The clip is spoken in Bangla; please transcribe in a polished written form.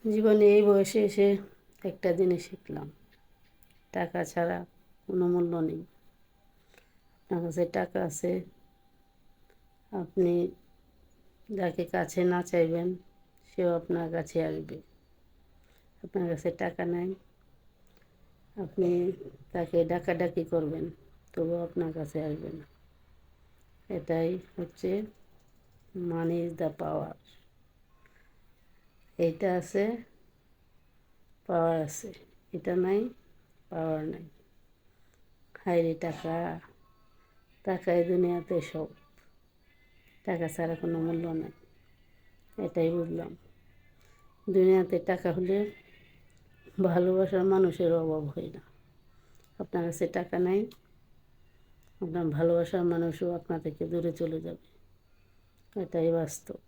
জীবনে এই বয়সে এসে একটা জিনিস শিখলাম, টাকা ছাড়া কোনো মূল্য নেই। আপনার কাছে টাকা আছে, আপনি যাকে কাছে না চাইবেন সেও আপনার কাছে আসবে। আপনার কাছে টাকা নাই, আপনি তাকে ডাকাডাকি করবেন, তবুও আপনার কাছে আসবে না। এটাই হচ্ছে মানি ইজ দ্য পাওয়ার। এইটা আছে, পাওয়ার আছে। এটা নাই, পাওয়ার নাই। হায়রে টাকা, টাকাই দুনিয়াতে সব। টাকা ছাড়া কোনো মূল্য নাই, এটাই বুঝলাম। দুনিয়াতে টাকা হলে ভালোবাসার মানুষের অভাব হয় না। আপনার কাছে টাকা নাই, আপনার ভালোবাসার মানুষও আপনার থেকে দূরে চলে যাবে। এটাই বাস্তব।